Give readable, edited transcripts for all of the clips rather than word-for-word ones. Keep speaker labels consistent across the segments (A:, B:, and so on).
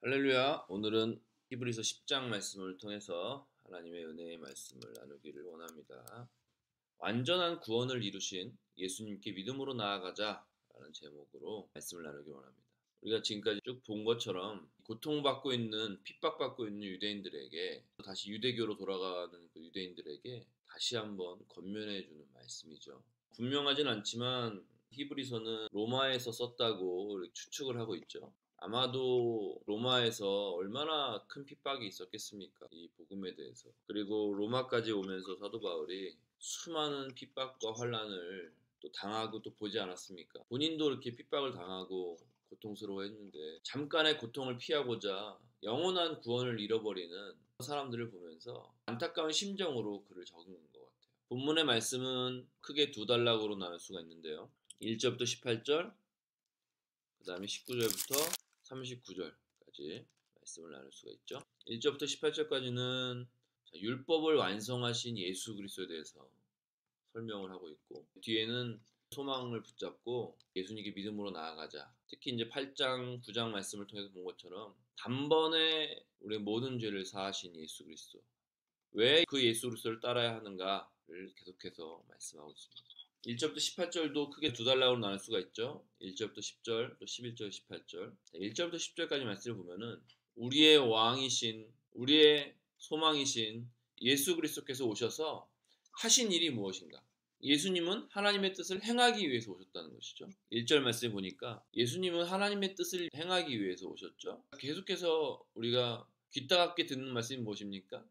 A: 할렐루야. 오늘은 히브리서 10장 말씀을 통해서 하나님의 은혜의 말씀을 나누기를 원합니다. 완전한 구원을 이루신 예수님께 믿음으로 나아가자 라는 제목으로 말씀을 나누기 원합니다. 우리가 지금까지 쭉 본 것처럼 고통받고 있는, 핍박받고 있는 유대인들에게, 다시 유대교로 돌아가는 그 유대인들에게 다시 한번 권면해 주는 말씀이죠. 분명하진 않지만 히브리서는 로마에서 썼다고 추측을 하고 있죠. 아마도 로마에서 얼마나 큰 핍박이 있었겠습니까? 이 복음에 대해서. 그리고 로마까지 오면서 사도 바울이 수많은 핍박과 환난을 또 당하고 또 보지 않았습니까? 본인도 이렇게 핍박을 당하고 고통스러워했는데 잠깐의 고통을 피하고자 영원한 구원을 잃어버리는 사람들을 보면서 안타까운 심정으로 글을 적은 것 같아요. 본문의 말씀은 크게 두 단락으로 나눌 수가 있는데요. 1절부터 18절, 그 다음에 19절부터 39절까지 말씀을 나눌 수가 있죠. 1절부터 18절까지는 율법을 완성하신 예수 그리스도에 대해서 설명을 하고 있고, 뒤에는 소망을 붙잡고 예수님께 믿음으로 나아가자. 특히 이제 8장, 9장 말씀을 통해서 본 것처럼 단번에 우리의 모든 죄를 사하신 예수 그리스도, 왜 그 예수 그리스도를 따라야 하는가를 계속해서 말씀하고 있습니다. 1절부터 18절도 크게 두 단락으로 나눌 수가 있죠. 1절부터 10절, 또 11절, 18절. 1절부터 10절까지 말씀을 보면은 우리의 왕이신, 우리의 소망이신 예수 그리스도께서 오셔서 하신 일이 무엇인가? 예수님은 하나님의 뜻을 행하기 위해서 오셨다는 것이죠. 1절 말씀에 보니까 예수님은 하나님의 뜻을 행하기 위해서 오셨죠. 계속해서 우리가 귀따갑게 듣는 말씀이 무엇입니까?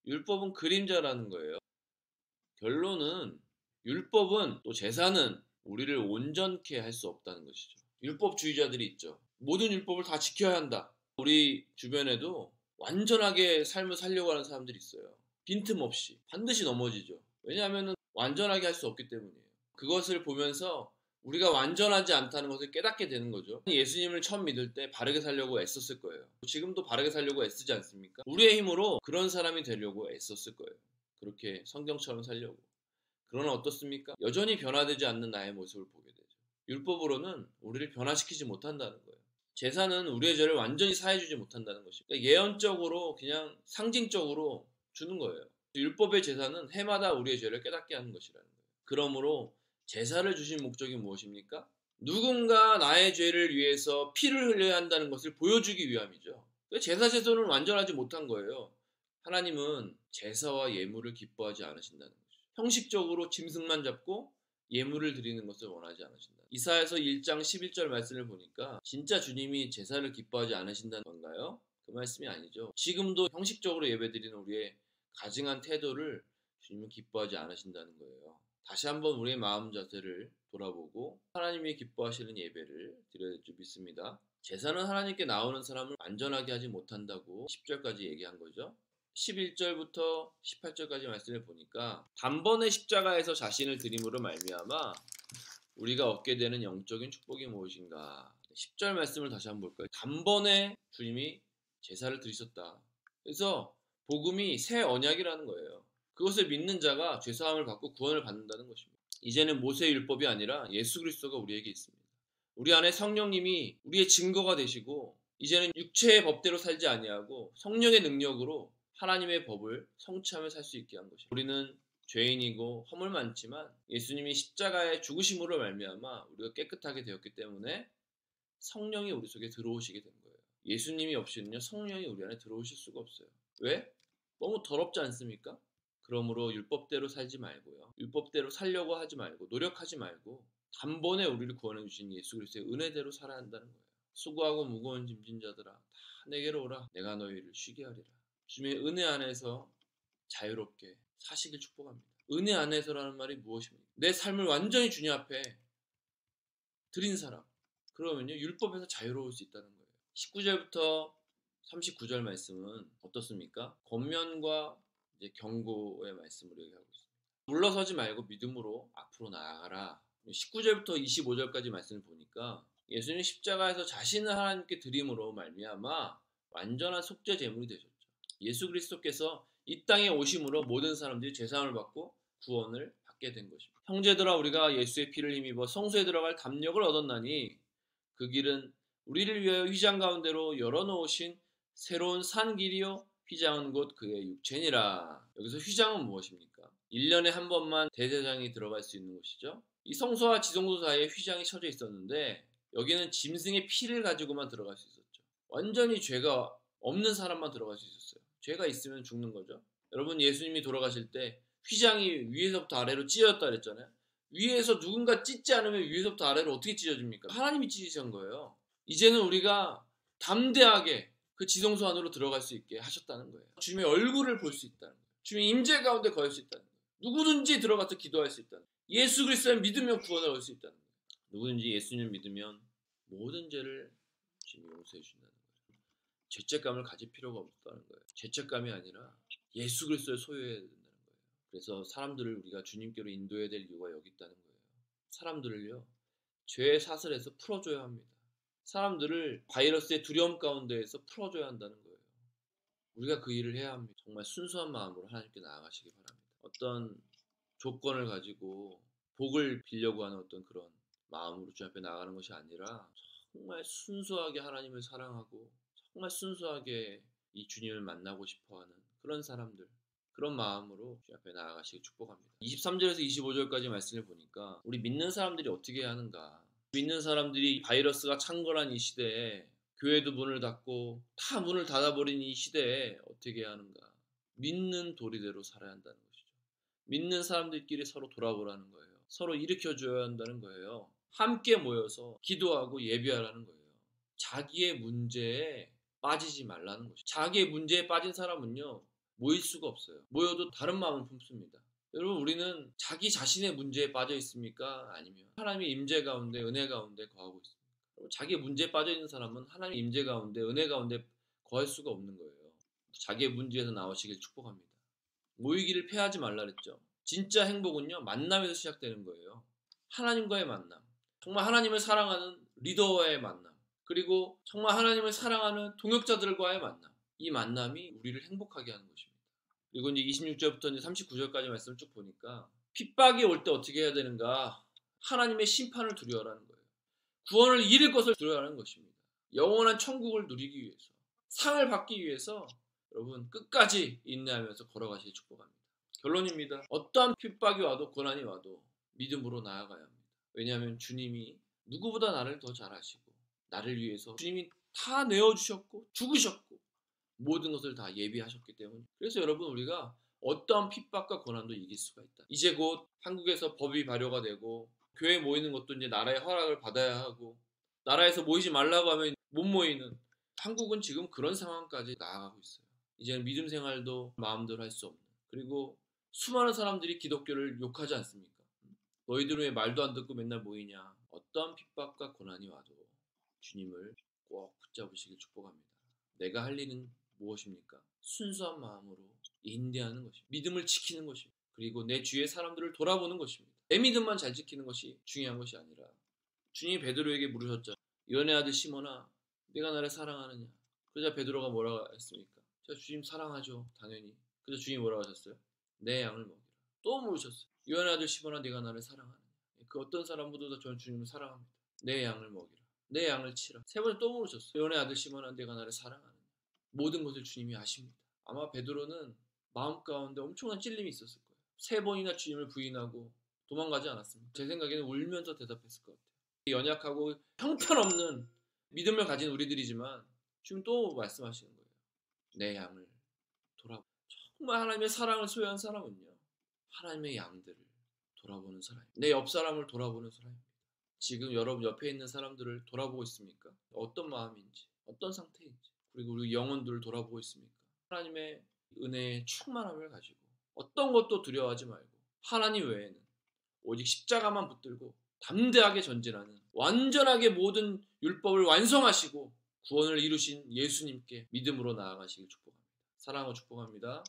A: 율법은 그림자라는 거예요. 결론은 율법은, 또 제사는 우리를 온전케 할 수 없다는 것이죠. 율법주의자들이 있죠. 모든 율법을 다 지켜야 한다. 우리 주변에도 완전하게 삶을 살려고 하는 사람들이 있어요. 빈틈없이 반드시 넘어지죠. 왜냐하면 완전하게 할 수 없기 때문이에요. 그것을 보면서 우리가 완전하지 않다는 것을 깨닫게 되는 거죠. 예수님을 처음 믿을 때 바르게 살려고 애썼을 거예요. 지금도 바르게 살려고 애쓰지 않습니까? 우리의 힘으로 그런 사람이 되려고 애썼을 거예요. 그렇게 성경처럼 살려고. 그러나 어떻습니까? 여전히 변화되지 않는 나의 모습을 보게 되죠. 율법으로는 우리를 변화시키지 못한다는 거예요. 제사는 우리의 죄를 완전히 사해주지 못한다는 것입니다. 그러니까 예언적으로, 그냥 상징적으로 주는 거예요. 율법의 제사는 해마다 우리의 죄를 깨닫게 하는 것이라는 거예요. 그러므로 제사를 주신 목적이 무엇입니까? 누군가 나의 죄를 위해서 피를 흘려야 한다는 것을 보여주기 위함이죠. 제사 제도는 완전하지 못한 거예요. 하나님은 제사와 예물을 기뻐하지 않으신다는 거예요. 형식적으로 짐승만 잡고 예물을 드리는 것을 원하지 않으신다. 이사야서 1장 11절 말씀을 보니까 진짜 주님이 제사를 기뻐하지 않으신다는 건가요? 그 말씀이 아니죠. 지금도 형식적으로 예배드리는 우리의 가증한 태도를 주님은 기뻐하지 않으신다는 거예요. 다시 한번 우리의 마음 자세를 돌아보고 하나님이 기뻐하시는 예배를 드려야 줄 믿습니다. 제사는 하나님께 나오는 사람을 완전하게 하지 못한다고 10절까지 얘기한 거죠. 11절부터 18절까지 말씀을 보니까 단번에 십자가에서 자신을 드림으로 말미암아 우리가 얻게 되는 영적인 축복이 무엇인가. 10절 말씀을 다시 한번 볼까요? 단번에 주님이 제사를 드리셨다. 그래서 복음이 새 언약이라는 거예요. 그것을 믿는 자가 죄사함을 받고 구원을 받는다는 것입니다. 이제는 모세의 율법이 아니라 예수 그리스도가 우리에게 있습니다. 우리 안에 성령님이 우리의 증거가 되시고, 이제는 육체의 법대로 살지 아니하고 성령의 능력으로 하나님의 법을 성취하며 살 수 있게 한 것입니다. 우리는 죄인이고 허물 많지만 예수님이 십자가의 죽으심으로 말미암아 우리가 깨끗하게 되었기 때문에 성령이 우리 속에 들어오시게 된 거예요. 예수님이 없이는요, 성령이 우리 안에 들어오실 수가 없어요. 왜? 너무 더럽지 않습니까? 그러므로 율법대로 살지 말고요, 율법대로 살려고 하지 말고 노력하지 말고 단번에 우리를 구원해 주신 예수 그리스도의 은혜대로 살아야 한다는 거예요. 수고하고 무거운 짐진 자들아 다 내게로 오라, 내가 너희를 쉬게 하리라. 주님의 은혜 안에서 자유롭게 사시길 축복합니다. 은혜 안에서라는 말이 무엇입니까? 내 삶을 완전히 주님 앞에 드린 사람, 그러면요 율법에서 자유로울 수 있다는 거예요. 19절부터 39절 말씀은 어떻습니까? 권면과 이제 경고의 말씀으로 얘기하고 있습니다. 물러서지 말고 믿음으로 앞으로 나아가라. 19절부터 25절까지 말씀을 보니까 예수님 십자가에서 자신을 하나님께 드림으로 말미암아 완전한 속죄 제물이 되셨죠. 예수 그리스도께서 이 땅에 오심으로 모든 사람들이 죄사함을 받고 구원을 받게 된 것입니다. 형제들아, 우리가 예수의 피를 힘입어 성소에 들어갈 담력을 얻었나니 그 길은 우리를 위하여 휘장 가운데로 열어놓으신 새로운 산 길이요 휘장은 곧 그의 육체니라. 여기서 휘장은 무엇입니까? 1년에 한 번만 대제사장이 들어갈 수 있는 곳이죠. 이 성소와 지성소 사이에 휘장이 쳐져 있었는데 여기는 짐승의 피를 가지고만 들어갈 수 있었죠. 완전히 죄가 없는 사람만 들어갈 수 있었어요. 죄가 있으면 죽는 거죠. 여러분, 예수님이 돌아가실 때 휘장이 위에서부터 아래로 찢어졌다 그랬잖아요. 위에서 누군가 찢지 않으면 위에서부터 아래로 어떻게 찢어집니까? 하나님이 찢으신 거예요. 이제는 우리가 담대하게 그 지성소 안으로 들어갈 수 있게 하셨다는 거예요. 주님의 얼굴을 볼 수 있다는 거예요. 주님의 임재 가운데 거할 수 있다는 거예요. 누구든지 들어가서 기도할 수 있다는 거예요. 예수 그리스도를 믿으면 구원을 얻을 수 있다는 거예요. 누구든지 예수님을 믿으면 모든 죄를 주님이 용서해 준다는 거예요. 죄책감을 가질 필요가 없다는 거예요. 죄책감이 아니라 예수 그리스도를 소유해야 된다는 거예요. 그래서 사람들을 우리가 주님께로 인도해야 될 이유가 여기 있다는 거예요. 사람들을요, 죄의 사슬에서 풀어줘야 합니다. 사람들을 바이러스의 두려움 가운데에서 풀어줘야 한다는 거예요. 우리가 그 일을 해야 합니다. 정말 순수한 마음으로 하나님께 나아가시기 바랍니다. 어떤 조건을 가지고 복을 빌려고 하는 어떤 그런 마음으로 주님 앞에 나아가는 것이 아니라 정말 순수하게 하나님을 사랑하고 정말 순수하게 이 주님을 만나고 싶어하는 그런 사람들, 그런 마음으로 주님 앞에 나아가시기 축복합니다. 23절에서 25절까지 말씀을 보니까 우리 믿는 사람들이 어떻게 해야 하는가, 믿는 사람들이 바이러스가 창궐한 이 시대에 교회도 문을 닫고 다 문을 닫아버린 이 시대에 어떻게 해야 하는가, 믿는 도리대로 살아야 한다는 것이죠. 믿는 사람들끼리 서로 돌아보라는 거예요. 서로 일으켜줘야 한다는 거예요. 함께 모여서 기도하고 예배하라는 거예요. 자기의 문제에 빠지지 말라는 것이죠. 자기의 문제에 빠진 사람은요, 모일 수가 없어요. 모여도 다른 마음을 품습니다. 여러분, 우리는 자기 자신의 문제에 빠져 있습니까? 아니면 하나님의 임재 가운데, 은혜 가운데 거하고 있습니까? 자기의 문제에 빠져 있는 사람은 하나님의 임재 가운데, 은혜 가운데 거할 수가 없는 거예요. 자기의 문제에서 나오시길 축복합니다. 모이기를 패하지 말라 그랬죠. 진짜 행복은요, 만남에서 시작되는 거예요. 하나님과의 만남, 정말 하나님을 사랑하는 리더와의 만남, 그리고 정말 하나님을 사랑하는 동역자들과의 만남, 이 만남이 우리를 행복하게 하는 것입니다. 그리고 이제 26절부터 이제 39절까지 말씀을 쭉 보니까 핍박이 올 때 어떻게 해야 되는가? 하나님의 심판을 두려워하는 거예요. 구원을 잃을 것을 두려워하는 것입니다. 영원한 천국을 누리기 위해서, 상을 받기 위해서 여러분 끝까지 인내하면서 걸어가시기 축복합니다. 결론입니다. 어떠한 핍박이 와도 고난이 와도 믿음으로 나아가야 합니다. 왜냐하면 주님이 누구보다 나를 더 잘 아시고 나를 위해서 주님이 다 내어주셨고 죽으셨고 모든 것을 다 예비하셨기 때문에, 그래서 여러분, 우리가 어떠한 핍박과 고난도 이길 수가 있다. 이제 곧 한국에서 법이 발효가 되고 교회 모이는 것도 이제 나라의 허락을 받아야 하고 나라에서 모이지 말라고 하면 못 모이는, 한국은 지금 그런 상황까지 나아가고 있어요. 이제는 믿음 생활도 마음대로 할 수 없는, 그리고 수많은 사람들이 기독교를 욕하지 않습니까? 너희들은 왜 말도 안 듣고 맨날 모이냐. 어떠한 핍박과 고난이 와도 주님을 꼭 붙잡으시길 축복합니다. 내가 할 일은 무엇입니까? 순수한 마음으로 인내하는 것입니다. 믿음을 지키는 것입니다. 그리고 내 주위의 사람들을 돌아보는 것입니다. 내 믿음만 잘 지키는 것이 중요한 것이 아니라, 주님이 베드로에게 물으셨죠. 연의 아들 시몬아, 내가 나를 사랑하느냐? 그러자 베드로가 뭐라고 했습니까? 제가 주님 사랑하죠, 당연히. 그래서 주님이 뭐라고 하셨어요? 내 양을 먹이라. 또 물으셨어요. 연의 아들 시몬아, 내가 나를 사랑하느냐? 그 어떤 사람보다 저는 주님을 사랑합니다. 내 양을 먹이라. 내 양을 치라. 세 번째 또 물으셨어요. 연의 아들 시몬아, 내가 나를 사랑하느냐? 모든 것을 주님이 아십니다. 아마 베드로는 마음 가운데 엄청난 찔림이 있었을 거예요. 3번이나 주님을 부인하고 도망가지 않았습니다. 제 생각에는 울면서 대답했을 것 같아요. 연약하고 형편없는 믿음을 가진 우리들이지만 지금 또 말씀하시는 거예요. 내 양을 돌아보. 정말 하나님의 사랑을 소유한 사람은요, 하나님의 양들을 돌아보는 사람입니다. 내 옆 사람을 돌아보는 사람입니다. 지금 여러분 옆에 있는 사람들을 돌아보고 있습니까? 어떤 마음인지, 어떤 상태인지, 그리고 우리 영혼들을 돌아보고 있습니까? 하나님의 은혜의 충만함을 가지고 어떤 것도 두려워하지 말고 하나님 외에는 오직 십자가만 붙들고 담대하게 전진하는, 완전하게 모든 율법을 완성하시고 구원을 이루신 예수님께 믿음으로 나아가시길 축복합니다. 사랑하고 축복합니다.